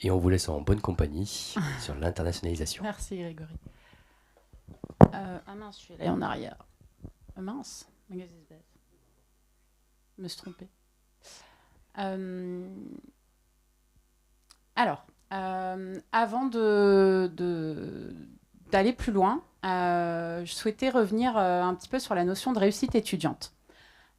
Et on vous laisse en bonne compagnie sur l'internationalisation. Merci Grégory. Ah mince, je suis allée en arrière. Mince, je me suis trompée. Alors, avant d'aller plus loin, je souhaitais revenir un petit peu sur la notion de réussite étudiante.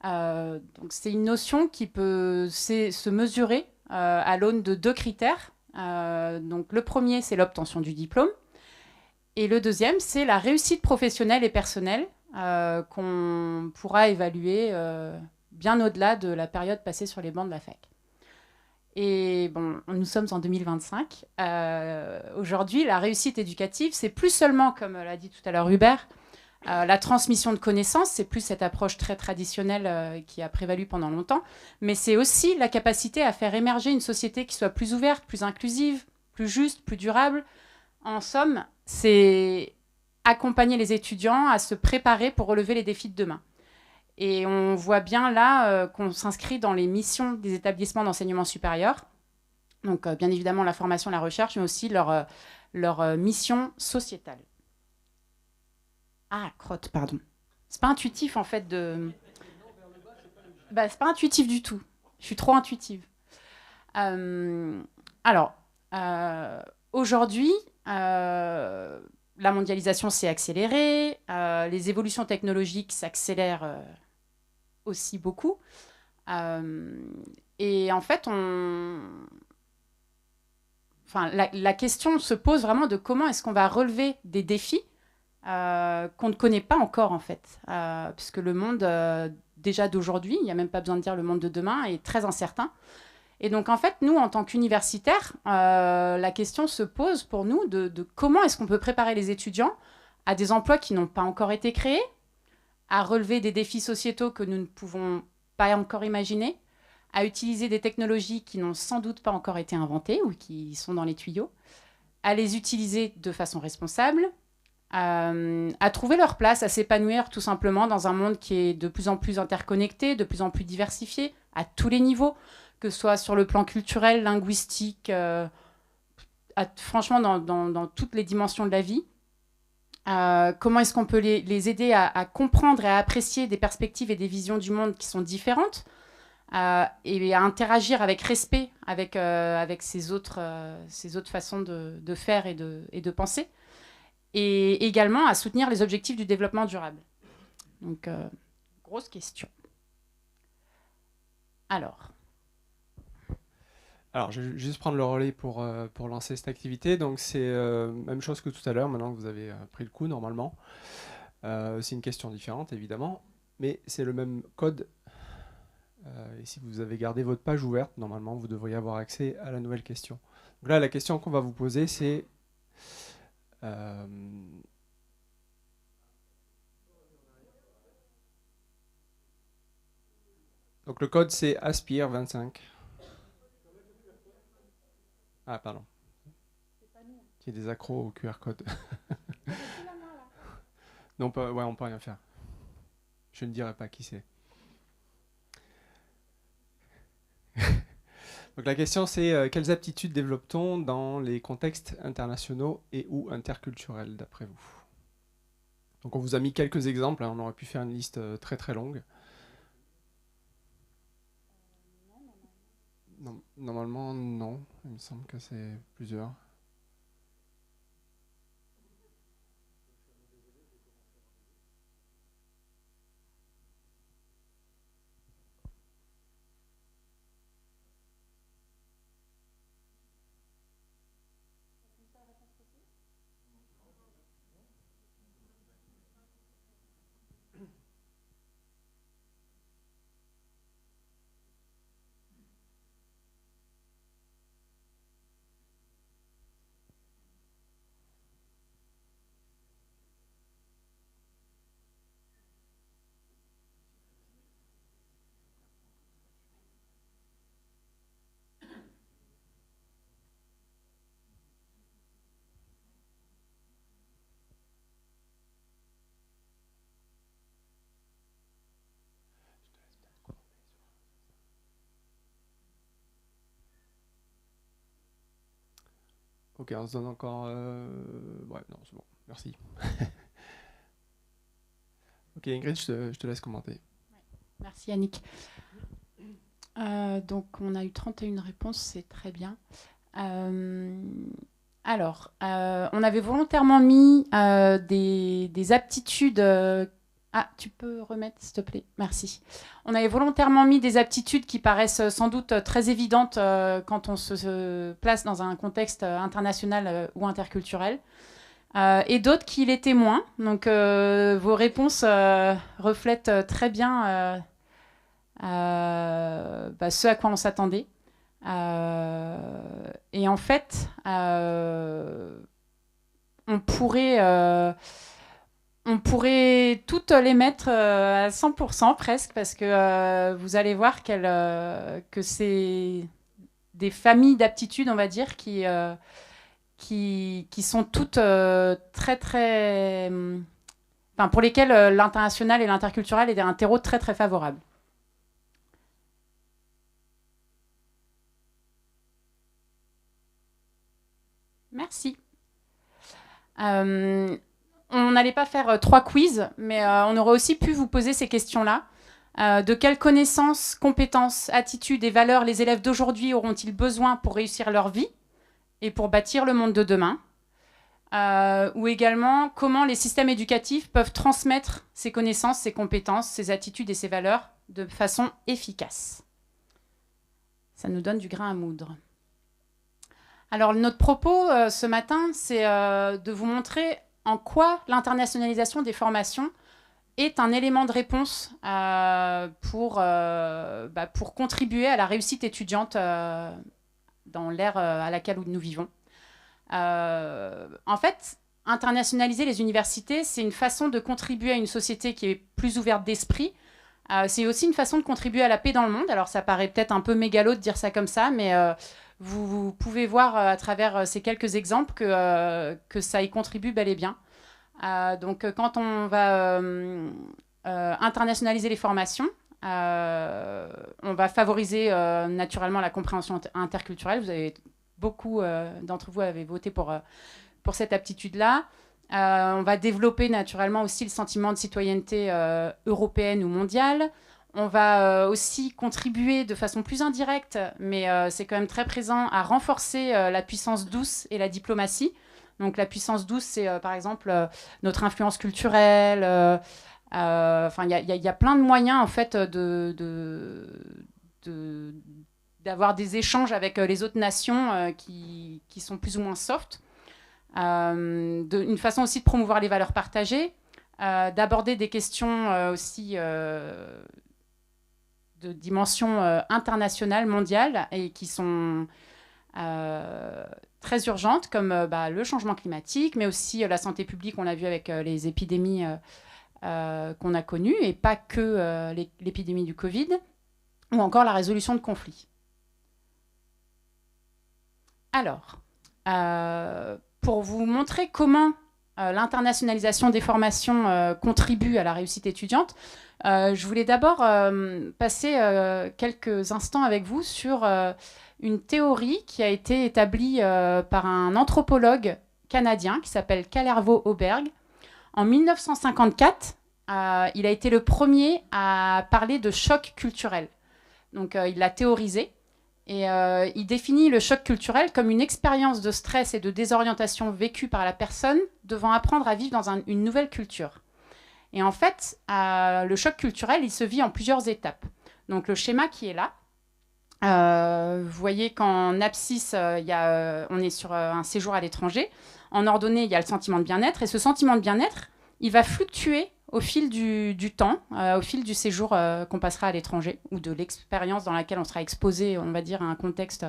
Donc c'est une notion qui peut se mesurer à l'aune de deux critères. Donc le premier, c'est l'obtention du diplôme. Et le deuxième, c'est la réussite professionnelle et personnelle qu'on pourra évaluer bien au-delà de la période passée sur les bancs de la fac. Et bon, nous sommes en 2025. Aujourd'hui, la réussite éducative, c'est plus seulement, comme l'a dit tout à l'heure Hubert, la transmission de connaissances, c'est plus cette approche très traditionnelle qui a prévalu pendant longtemps, mais c'est aussi la capacité à faire émerger une société qui soit plus ouverte, plus inclusive, plus juste, plus durable. En somme, c'est accompagner les étudiants à se préparer pour relever les défis de demain. Et on voit bien là qu'on s'inscrit dans les missions des établissements d'enseignement supérieur. Donc, bien évidemment, la formation, la recherche, mais aussi leur mission sociétale. Ah, crotte, pardon. C'est pas intuitif, en fait, de... Bah, c'est pas intuitif du tout. Je suis trop intuitive. Alors, aujourd'hui, la mondialisation s'est accélérée, les évolutions technologiques s'accélèrent aussi beaucoup. Et en fait, la question se pose vraiment de comment est-ce qu'on va relever des défis qu'on ne connaît pas encore, en fait. Puisque le monde, déjà d'aujourd'hui, il n'y a même pas besoin de dire le monde de demain, est très incertain. Et donc, en fait, nous, en tant qu'universitaires, la question se pose pour nous de comment est-ce qu'on peut préparer les étudiants à des emplois qui n'ont pas encore été créés, à relever des défis sociétaux que nous ne pouvons pas encore imaginer, à utiliser des technologies qui n'ont sans doute pas encore été inventées ou qui sont dans les tuyaux, à les utiliser de façon responsable, à trouver leur place, à s'épanouir tout simplement dans un monde qui est de plus en plus interconnecté, de plus en plus diversifié, à tous les niveaux, que ce soit sur le plan culturel, linguistique, franchement dans toutes les dimensions de la vie. Comment est-ce qu'on peut les aider à comprendre et à apprécier des perspectives et des visions du monde qui sont différentes et à interagir avec respect avec ces autres façons de faire et de penser, et également à soutenir les objectifs du développement durable. Donc, grosse question. Alors, je vais juste prendre le relais pour lancer cette activité. Donc, c'est même chose que tout à l'heure, maintenant que vous avez pris le coup, normalement. C'est une question différente, évidemment, mais c'est le même code. Et si vous avez gardé votre page ouverte, normalement, vous devriez avoir accès à la nouvelle question. Donc là, la question qu'on va vous poser, c'est... Donc le code, c'est Aspire25. Ah, pardon. Il y a des accros au QR code. Non, on peut rien faire. Je ne dirai pas qui c'est. Donc la question, c'est quelles aptitudes développe-t-on dans les contextes internationaux et ou interculturels, d'après vous? Donc on vous a mis quelques exemples, hein, on aurait pu faire une liste très très longue. Non, normalement, non. Il me semble que c'est plusieurs. Ok, on se donne encore... Ouais, non, c'est bon, merci. Ok, Ingrid, je te laisse commenter. Merci Yannick. Donc on a eu 31 réponses, c'est très bien. Alors, on avait volontairement mis des aptitudes... Ah, tu peux remettre, s'il te plaît? Merci. On avait volontairement mis des aptitudes qui paraissent sans doute très évidentes quand on se place dans un contexte international ou interculturel, et d'autres qui l'étaient moins. Donc, vos réponses reflètent très bien ce à quoi on s'attendait. Et en fait, on pourrait toutes les mettre à 100% presque, parce que vous allez voir que c'est des familles d'aptitudes, on va dire, qui sont toutes très, très... Enfin, pour lesquelles l'international et l'interculturel est un terreau très, très favorable. Merci. On n'allait pas faire 3 quiz, mais on aurait aussi pu vous poser ces questions-là. De quelles connaissances, compétences, attitudes et valeurs les élèves d'aujourd'hui auront-ils besoin pour réussir leur vie et pour bâtir le monde de demain? Ou également, comment les systèmes éducatifs peuvent transmettre ces connaissances, ces compétences, ces attitudes et ces valeurs de façon efficace? Ça nous donne du grain à moudre. Alors, notre propos ce matin, c'est de vous montrer en quoi l'internationalisation des formations est un élément de réponse pour contribuer à la réussite étudiante dans l'ère à laquelle nous vivons. En fait, internationaliser les universités, c'est une façon de contribuer à une société qui est plus ouverte d'esprit. C'est aussi une façon de contribuer à la paix dans le monde. Alors, ça paraît peut-être un peu mégalo de dire ça comme ça, mais vous pouvez voir à travers ces quelques exemples que ça y contribue bel et bien. Donc, quand on va internationaliser les formations, on va favoriser naturellement la compréhension interculturelle. Beaucoup d'entre vous avez voté pour cette aptitude-là. On va développer naturellement aussi le sentiment de citoyenneté européenne ou mondiale. On va aussi contribuer de façon plus indirecte, mais c'est quand même très présent, à renforcer la puissance douce et la diplomatie. Donc la puissance douce, c'est par exemple notre influence culturelle. Enfin, il y a plein de moyens en fait d'avoir des échanges avec les autres nations qui sont plus ou moins soft. Une façon aussi de promouvoir les valeurs partagées, d'aborder des questions aussi de dimension internationale, mondiale, et qui sont très urgentes, comme le changement climatique, mais aussi la santé publique, on l'a vu avec les épidémies qu'on a connues, et pas que l'épidémie du Covid, ou encore la résolution de conflits. Alors, pour vous montrer comment l'internationalisation des formations contribue à la réussite étudiante, je voulais d'abord passer quelques instants avec vous sur une théorie qui a été établie par un anthropologue canadien qui s'appelle Kalervo Oberg. En 1954, il a été le premier à parler de choc culturel. Donc, il l'a théorisé. Et il définit le choc culturel comme une expérience de stress et de désorientation vécue par la personne devant apprendre à vivre dans une nouvelle culture. Et en fait, le choc culturel, il se vit en plusieurs étapes. Donc le schéma qui est là, vous voyez qu'en abscisse, on est sur un séjour à l'étranger. En ordonnée, il y a le sentiment de bien-être. Et ce sentiment de bien-être, il va fluctuer au fil du temps, au fil du séjour qu'on passera à l'étranger, ou de l'expérience dans laquelle on sera exposé, on va dire, à un contexte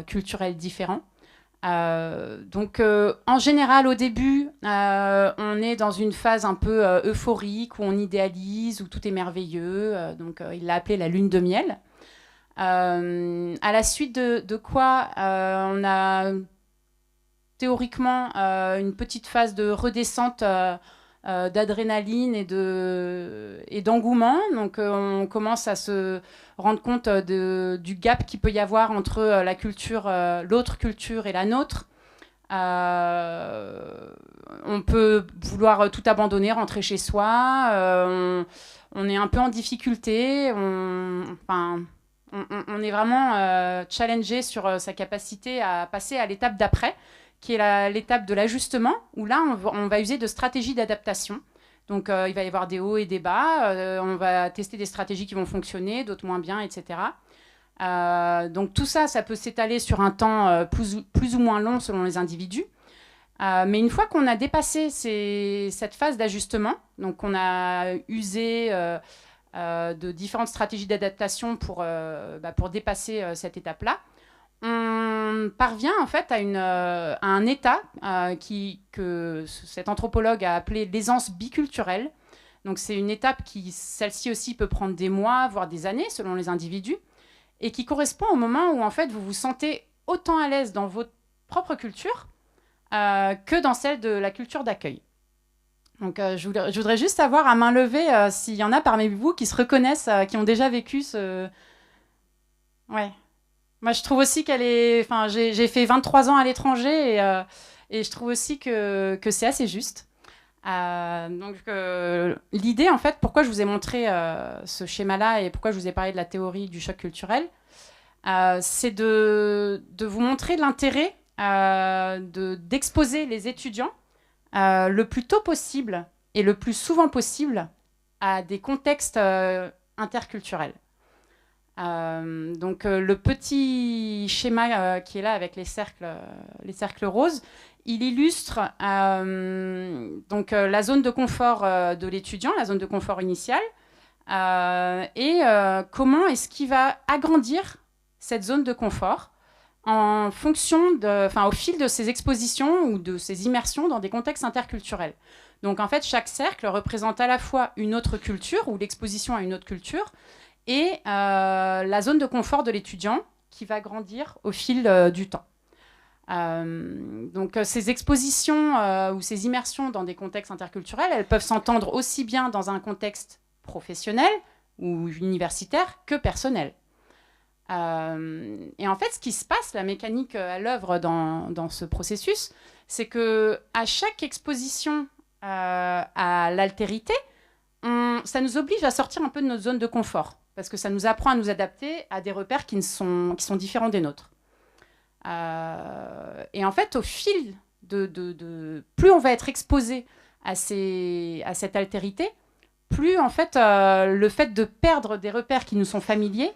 culturel différent. Donc, en général, au début, on est dans une phase un peu euphorique, où on idéalise, où tout est merveilleux. Donc, il l'a appelé la lune de miel. À la suite de quoi, on a théoriquement une petite phase de redescente d'adrénaline et d'engouement. Donc, on commence à se rendre compte du gap qu'il peut y avoir entre l'autre culture et la nôtre. On peut vouloir tout abandonner, rentrer chez soi. On est un peu en difficulté. On est vraiment challengé sur sa capacité à passer à l'étape d'après, qui est l'étape de l'ajustement, où là, on va user de stratégies d'adaptation. Donc, il va y avoir des hauts et des bas. On va tester des stratégies qui vont fonctionner, d'autres moins bien, etc. Donc, tout ça, ça peut s'étaler sur un temps plus ou moins long selon les individus. Mais une fois qu'on a dépassé cette phase d'ajustement, donc on a usé de différentes stratégies d'adaptation pour dépasser cette étape-là, on parvient en fait à un état que cet anthropologue a appelé l'aisance biculturelle. Donc c'est une étape qui, celle-ci aussi, peut prendre des mois, voire des années selon les individus, et qui correspond au moment où en fait vous vous sentez autant à l'aise dans votre propre culture que dans celle de la culture d'accueil. Donc je voudrais juste savoir à main levée s'il y en a parmi vous qui se reconnaissent, qui ont déjà vécu ce... Ouais. Moi, je trouve aussi qu'elle est... Enfin, j'ai fait 23 ans à l'étranger et je trouve aussi que c'est assez juste. L'idée, en fait, pourquoi je vous ai montré ce schéma-là et pourquoi je vous ai parlé de la théorie du choc culturel, c'est de vous montrer l'intérêt d'exposer les étudiants le plus tôt possible et le plus souvent possible à des contextes interculturels. Le petit schéma qui est là avec les cercles roses, il illustre la zone de confort de l'étudiant, la zone de confort initiale, et comment est-ce qu'il va agrandir cette zone de confort en fonction au fil de ses expositions ou de ses immersions dans des contextes interculturels. Donc en fait, chaque cercle représente à la fois une autre culture ou l'exposition à une autre culture et la zone de confort de l'étudiant qui va grandir au fil du temps. Ces expositions ou ces immersions dans des contextes interculturels, elles peuvent s'entendre aussi bien dans un contexte professionnel ou universitaire que personnel. Et en fait, ce qui se passe, la mécanique à l'œuvre dans ce processus, c'est qu'à chaque exposition à l'altérité, ça nous oblige à sortir un peu de notre zone de confort, parce que ça nous apprend à nous adapter à des repères qui sont différents des nôtres. Et en fait, au fil plus on va être exposé à cette altérité, plus en fait, le fait de perdre des repères qui nous sont familiers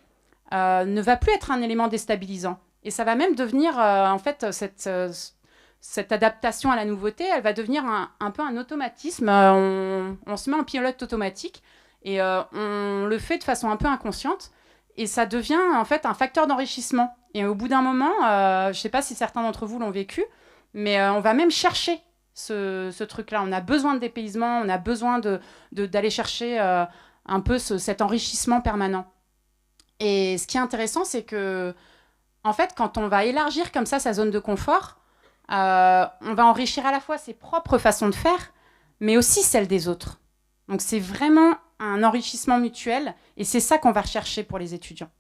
ne va plus être un élément déstabilisant. Et ça va même devenir, en fait, cette adaptation à la nouveauté, elle va devenir un peu un automatisme. On se met en pilote automatique et on le fait de façon un peu inconsciente. Et ça devient, en fait, un facteur d'enrichissement. Et au bout d'un moment, je ne sais pas si certains d'entre vous l'ont vécu, mais on va même chercher ce truc-là. On a besoin de dépaysement, on a besoin d'aller chercher un peu cet enrichissement permanent. Et ce qui est intéressant, c'est que, en fait, quand on va élargir comme ça sa zone de confort, on va enrichir à la fois ses propres façons de faire, mais aussi celles des autres. Donc c'est vraiment un enrichissement mutuel, et c'est ça qu'on va rechercher pour les étudiants.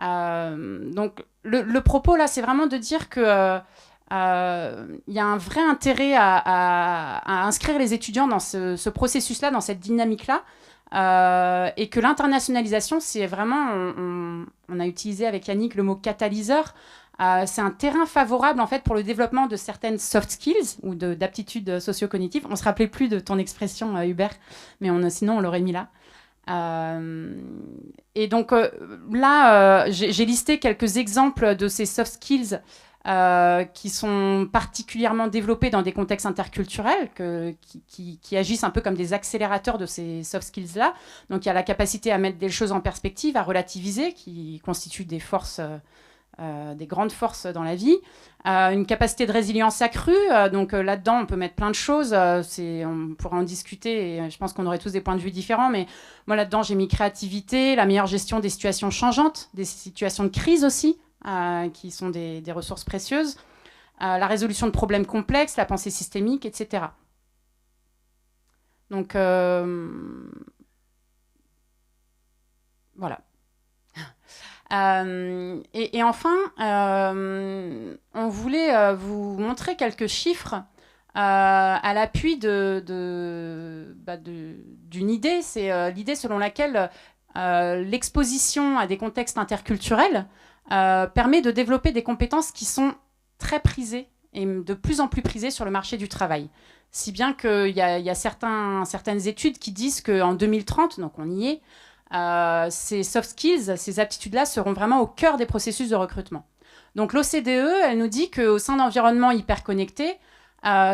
Donc le propos là, c'est vraiment de dire que y a un vrai intérêt à inscrire les étudiants dans ce processus-là, dans cette dynamique-là, et que l'internationalisation, c'est vraiment, on a utilisé avec Yannick le mot catalyseur, c'est un terrain favorable en fait pour le développement de certaines soft skills ou d'aptitudes socio-cognitives. On ne se rappelait plus de ton expression, Hubert, mais sinon on l'aurait mis là. Et donc là, j'ai listé quelques exemples de ces soft skills qui sont particulièrement développés dans des contextes interculturels, qui agissent un peu comme des accélérateurs de ces soft skills-là. Donc il y a la capacité à mettre des choses en perspective, à relativiser, qui constituent des forces, des grandes forces dans la vie. Une capacité de résilience accrue, donc là-dedans on peut mettre plein de choses, on pourrait en discuter et je pense qu'on aurait tous des points de vue différents, mais moi là-dedans j'ai mis créativité, la meilleure gestion des situations changeantes, des situations de crise aussi, qui sont des ressources précieuses, la résolution de problèmes complexes, la pensée systémique, etc. Donc voilà. Et enfin, on on voulait vous montrer quelques chiffres à l'appui d'une idée. C'est l'idée selon laquelle l'exposition à des contextes interculturels permet de développer des compétences qui sont très prisées et de plus en plus prisées sur le marché du travail. Si bien qu'il y a certaines études qui disent qu'en 2030, donc on y est, ces soft skills, ces aptitudes-là seront vraiment au cœur des processus de recrutement. Donc l'OCDE, elle nous dit qu'au sein d'environnements hyperconnectés,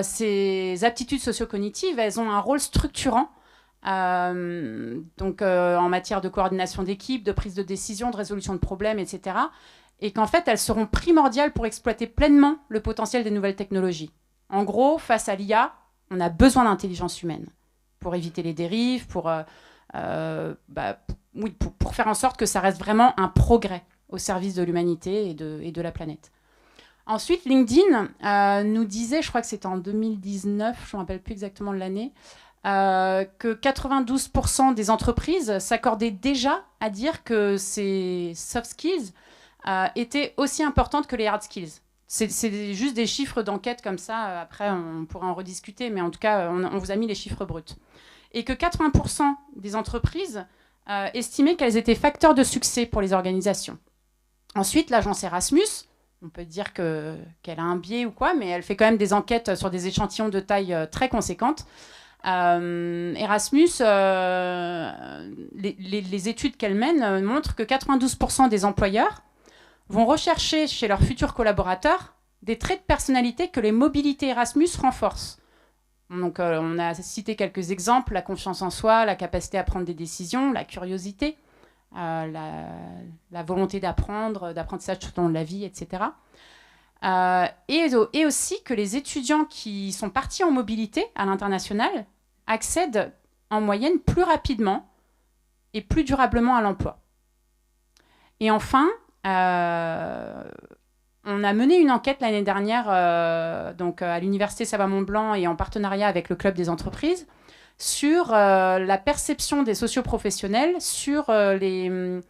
ces aptitudes socio-cognitives, elles ont un rôle structurant en matière de coordination d'équipe, de prise de décision, de résolution de problèmes, etc. Et qu'en fait, elles seront primordiales pour exploiter pleinement le potentiel des nouvelles technologies. En gros, face à l'IA, on a besoin d'intelligence humaine pour éviter les dérives, pour faire en sorte que ça reste vraiment un progrès au service de l'humanité et de la planète. Ensuite, LinkedIn nous disait, je crois que c'était en 2019, je ne me rappelle plus exactement de l'année, que 92% des entreprises s'accordaient déjà à dire que ces soft skills étaient aussi importantes que les hard skills. C'est juste des chiffres d'enquête comme ça, après on pourra en rediscuter, mais en tout cas, on vous a mis les chiffres bruts. Et que 80% des entreprises estimaient qu'elles étaient facteurs de succès pour les organisations. Ensuite, l'agence Erasmus, on peut dire qu'elle a un biais ou quoi, mais elle fait quand même des enquêtes sur des échantillons de taille très conséquentes. Erasmus, les études qu'elle mène montrent que 92% des employeurs vont rechercher chez leurs futurs collaborateurs des traits de personnalité que les mobilités Erasmus renforcent. Donc, on a cité quelques exemples, la confiance en soi, la capacité à prendre des décisions, la curiosité, la volonté d'apprentissage tout au long de la vie, etc. Et aussi que les étudiants qui sont partis en mobilité à l'international accèdent en moyenne plus rapidement et plus durablement à l'emploi. Et enfin, on a mené une enquête l'année dernière à l'Université Savoie-Mont-Blanc et en partenariat avec le Club des entreprises sur la perception des socioprofessionnels sur les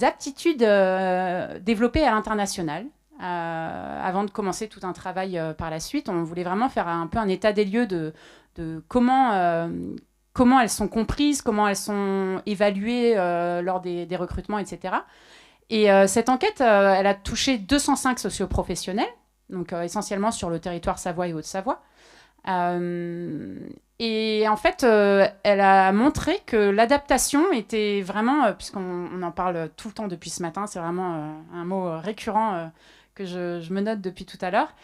aptitudes développées à l'international. Avant de commencer tout un travail par la suite, on voulait vraiment faire un peu un état des lieux de comment elles sont comprises, comment elles sont évaluées lors des recrutements, etc. Et cette enquête, elle a touché 205 socioprofessionnels, donc essentiellement sur le territoire Savoie et Haute-Savoie. Et en fait, elle a montré que l'adaptation était vraiment, puisqu'on en parle tout le temps depuis ce matin, c'est vraiment un mot récurrent que je me note depuis tout à l'heure,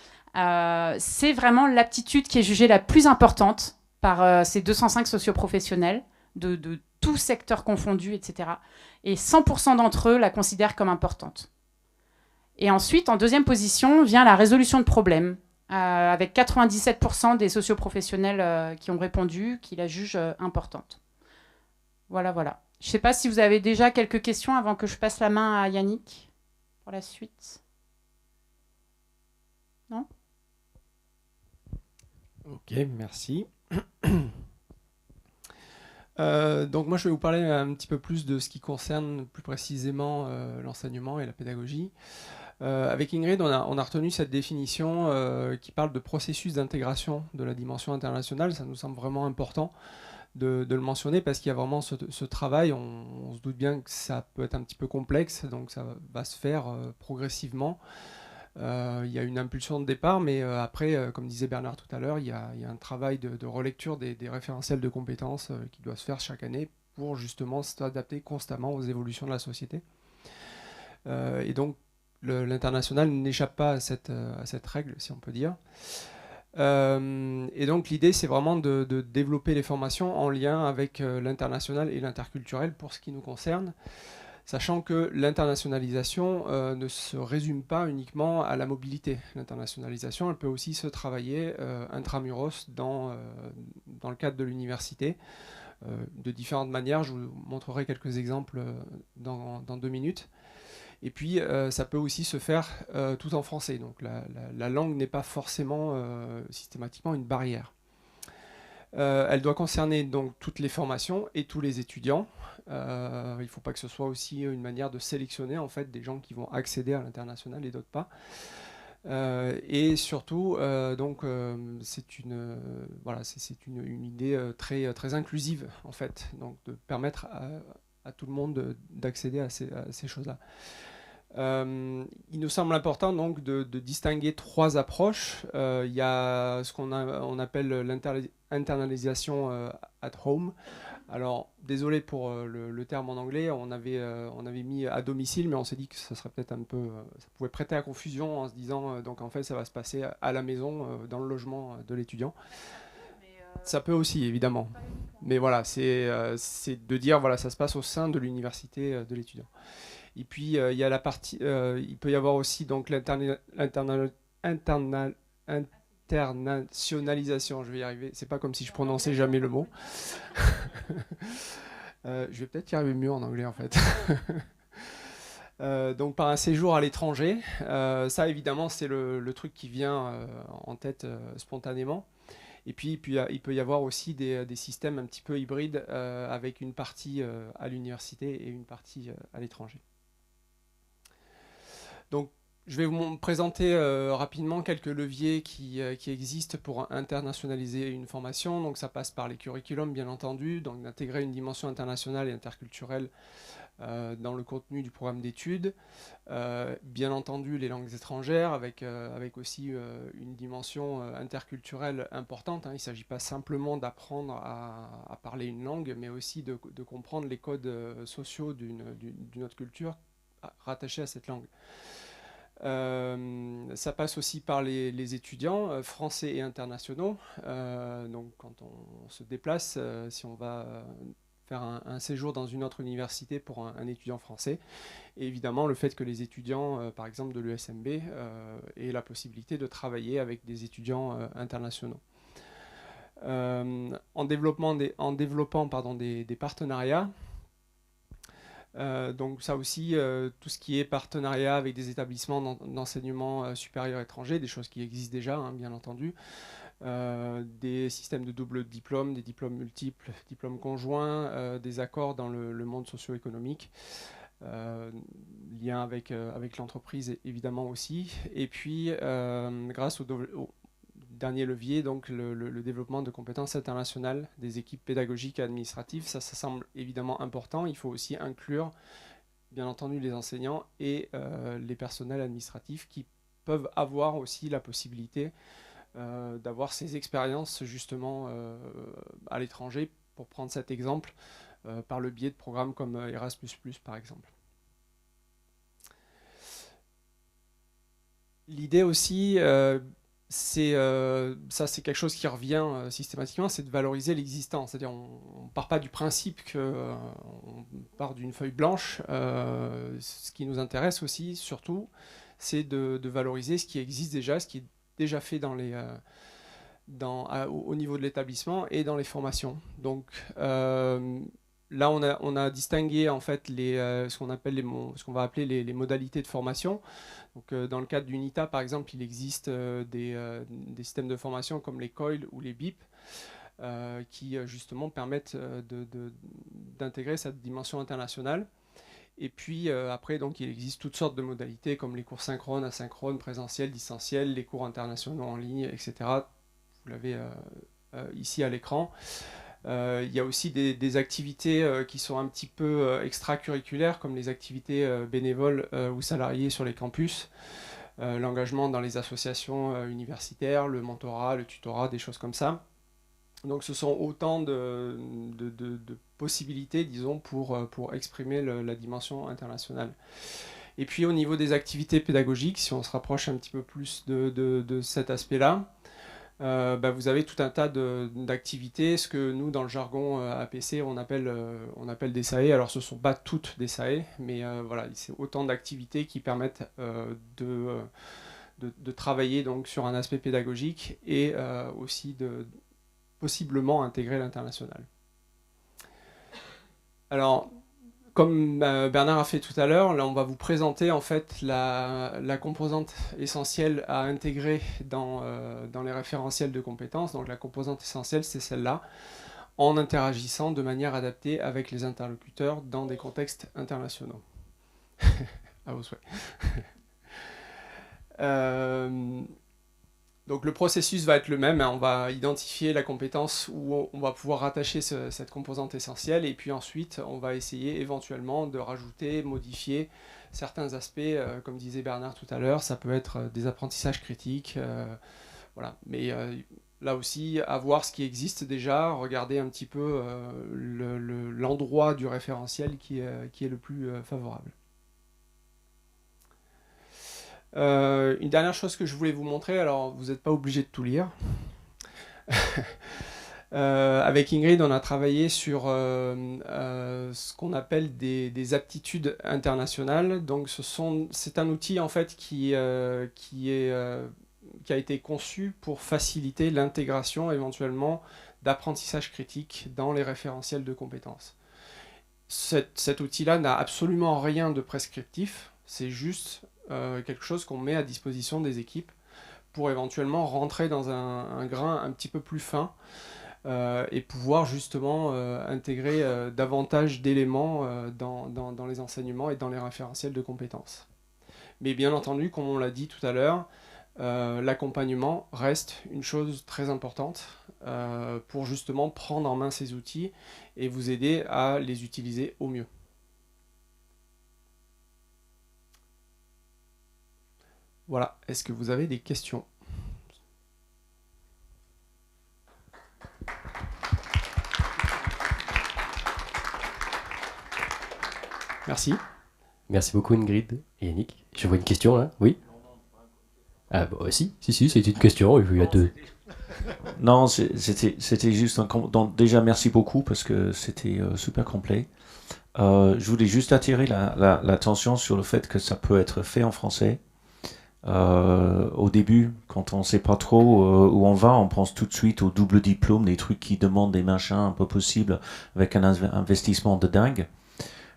c'est vraiment l'aptitude qui est jugée la plus importante par ces 205 socioprofessionnels de tout secteur confondu, etc. Et 100% d'entre eux la considèrent comme importante. Et ensuite, en deuxième position, vient la résolution de problèmes, avec 97% des socioprofessionnels qui ont répondu, qui la jugent importante. Voilà. Je ne sais pas si vous avez déjà quelques questions avant que je passe la main à Yannick pour la suite. Non ? Ok, merci. Donc moi je vais vous parler un petit peu plus de ce qui concerne plus précisément l'enseignement et la pédagogie. Avec Ingrid, on a retenu cette définition qui parle de processus d'intégration de la dimension internationale. Ça nous semble vraiment important de le mentionner parce qu'il y a vraiment ce travail. On se doute bien que ça peut être un petit peu complexe, donc ça va se faire progressivement. Il y a une impulsion de départ, mais après, comme disait Bernard tout à l'heure, il y a un travail de relecture des référentiels de compétences qui doit se faire chaque année pour justement s'adapter constamment aux évolutions de la société. Et donc, l'international n'échappe pas à cette règle, si on peut dire. Et donc, l'idée, c'est vraiment de développer les formations en lien avec l'international et l'interculturel pour ce qui nous concerne. Sachant que l'internationalisation ne se résume pas uniquement à la mobilité. L'internationalisation, elle peut aussi se travailler intramuros dans le cadre de l'université, de différentes manières. Je vous montrerai quelques exemples dans 2 minutes. Et puis, ça peut aussi se faire tout en français. Donc, la langue n'est pas forcément systématiquement une barrière. Elle doit concerner donc toutes les formations et tous les étudiants. Il ne faut pas que ce soit aussi une manière de sélectionner en fait des gens qui vont accéder à l'international et d'autres pas. Et surtout, c'est une idée très inclusive en fait, donc de permettre à tout le monde d'accéder à ces choses-là. Il nous semble important donc de distinguer trois approches. Il y a ce on appelle l'internalisation at home. Alors, désolé pour le terme en anglais, on avait mis à domicile, mais on s'est dit que ça serait peut-être un peu, ça pouvait prêter à confusion en se disant, donc en fait, ça va se passer à la maison, dans le logement de l'étudiant. Ça peut aussi, évidemment. Mais voilà, c'est de dire, voilà, ça se passe au sein de l'université de l'étudiant. Et puis, il y a la partie, il peut y avoir aussi donc internationalisation, je vais y arriver. C'est pas comme si je prononçais jamais le mot. Je vais peut-être y arriver mieux en anglais en fait. Donc par un séjour à l'étranger, ça évidemment c'est le truc qui vient en tête spontanément. Et puis il peut y avoir aussi des systèmes un petit peu hybrides avec une partie à l'université et une partie à l'étranger. Donc je vais vous présenter rapidement quelques leviers qui existent pour internationaliser une formation. Donc ça passe par les curriculums, bien entendu, donc d'intégrer une dimension internationale et interculturelle dans le contenu du programme d'études. Bien entendu, les langues étrangères, avec aussi une dimension interculturelle importante. Il ne s'agit pas simplement d'apprendre à parler une langue, mais aussi de comprendre les codes sociaux d'une autre culture rattachée à cette langue. Ça passe aussi par les étudiants français et internationaux. Donc quand on se déplace, si on va faire un séjour dans une autre université pour un étudiant français, et évidemment le fait que les étudiants, par exemple de l'ESMB, aient la possibilité de travailler avec des étudiants internationaux. En développant des partenariats, donc ça aussi, tout ce qui est partenariat avec des établissements d'enseignement supérieur étranger, des choses qui existent déjà, bien entendu, des systèmes de double diplôme, des diplômes multiples, diplômes conjoints, des accords dans le monde socio-économique, lien avec l'entreprise évidemment aussi, et puis grâce au dernier levier, donc le développement de compétences internationales des équipes pédagogiques et administratives, ça semble évidemment important. Il faut aussi inclure, bien entendu, les enseignants et les personnels administratifs qui peuvent avoir aussi la possibilité d'avoir ces expériences justement à l'étranger, pour prendre cet exemple, par le biais de programmes comme Erasmus+, par exemple. L'idée aussi, c'est quelque chose qui revient systématiquement, c'est de valoriser l'existant. C'est-à-dire on ne part pas du principe qu'on part d'une feuille blanche. Ce qui nous intéresse aussi, surtout, c'est de valoriser ce qui existe déjà, ce qui est déjà fait au niveau de l'établissement et dans les formations. Donc là, on a distingué en fait ce qu'on va appeler les modalités de formation. Donc, dans le cadre d'UNITA, par exemple, il existe des systèmes de formation comme les COIL ou les BIP qui justement permettent d'intégrer cette dimension internationale. Et puis après, donc, il existe toutes sortes de modalités comme les cours synchrones, asynchrones, présentiels, distanciels, les cours internationaux en ligne, etc. Vous l'avez ici à l'écran. Il y a aussi des activités qui sont un petit peu extracurriculaires, comme les activités bénévoles ou salariées sur les campus, l'engagement dans les associations universitaires, le mentorat, le tutorat, des choses comme ça. Donc ce sont autant de possibilités, disons, pour exprimer la dimension internationale. Et puis au niveau des activités pédagogiques, si on se rapproche un petit peu plus de cet aspect-là, vous avez tout un tas d'activités, ce que nous, dans le jargon APC, on appelle des SAE. Alors, ce ne sont pas toutes des SAE, mais voilà, c'est autant d'activités qui permettent de travailler donc, sur un aspect pédagogique et aussi de possiblement intégrer l'international. Alors, comme Bernard a fait tout à l'heure, là on va vous présenter en fait la composante essentielle à intégrer dans les référentiels de compétences. Donc la composante essentielle, c'est celle-là, en interagissant de manière adaptée avec les interlocuteurs dans des contextes internationaux. À vos souhaits. Donc le processus va être le même, hein. On va identifier la compétence où on va pouvoir rattacher cette composante essentielle, et puis ensuite on va essayer éventuellement de rajouter, modifier certains aspects, comme disait Bernard tout à l'heure, ça peut être des apprentissages critiques, voilà. Mais là aussi, à voir ce qui existe déjà, regarder un petit peu l'endroit du référentiel qui est le plus favorable. Une dernière chose que je voulais vous montrer, alors vous n'êtes pas obligé de tout lire. Avec Ingrid, on a travaillé sur ce qu'on appelle des aptitudes internationales. Donc c'est un outil en fait qui a été conçu pour faciliter l'intégration éventuellement d'apprentissage critique dans les référentiels de compétences. Cet outil-là n'a absolument rien de prescriptif, c'est juste quelque chose qu'on met à disposition des équipes pour éventuellement rentrer dans un grain un petit peu plus fin et pouvoir justement intégrer davantage d'éléments dans les enseignements et dans les référentiels de compétences. Mais bien entendu, comme on l'a dit tout à l'heure, l'accompagnement reste une chose très importante pour justement prendre en main ces outils et vous aider à les utiliser au mieux. Voilà, est-ce que vous avez des questions ? Merci. Merci beaucoup Ingrid et Yannick. Je vois une question là, oui ? Ah bah si, c'était une question, il y a deux. Non, c'était juste donc déjà merci beaucoup parce que c'était super complet. Je voulais juste attirer l'attention sur le fait que ça peut être fait en français. Au début, quand on ne sait pas trop où on va, on pense tout de suite au double diplôme, des trucs qui demandent des machins un peu possibles avec un investissement de dingue.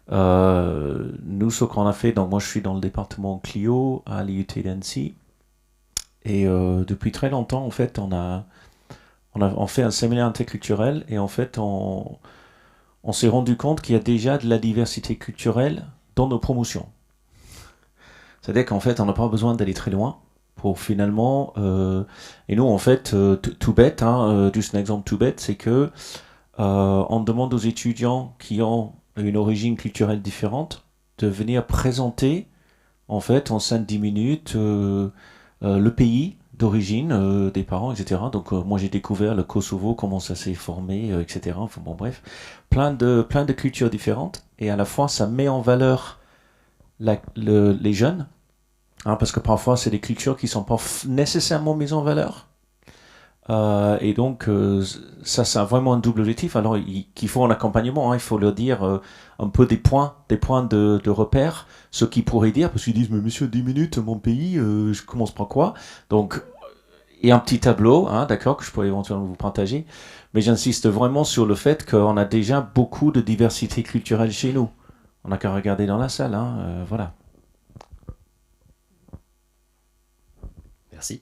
Nous, ce qu'on a fait, donc moi je suis dans le département Clio à l'IUT d'Annecy, et depuis très longtemps, en fait, on fait un séminaire interculturel, et en fait, on s'est rendu compte qu'il y a déjà de la diversité culturelle dans nos promotions. C'est-à-dire qu'en fait, on n'a pas besoin d'aller très loin pour finalement... et nous, en fait, tout bête, juste un exemple tout bête, c'est que on demande aux étudiants qui ont une origine culturelle différente de venir présenter, en fait, en 5-10 minutes, le pays d'origine des parents, etc. Donc, moi, j'ai découvert le Kosovo, comment ça s'est formé, etc. Enfin, bon, bref, plein de cultures différentes. Et à la fois, ça met en valeur les jeunes, parce que parfois, c'est des cultures qui ne sont pas nécessairement mises en valeur. Et donc, ça, c'est vraiment un double objectif. Alors, qu'il faut un accompagnement, il faut leur dire un peu des points de repère, ce qu'ils pourraient dire, parce qu'ils disent, mais monsieur, 10 minutes, mon pays, je commence par quoi? Donc, et un petit tableau, d'accord, que je pourrais éventuellement vous partager. Mais j'insiste vraiment sur le fait qu'on a déjà beaucoup de diversité culturelle chez nous. On n'a qu'à regarder dans la salle, voilà. Merci.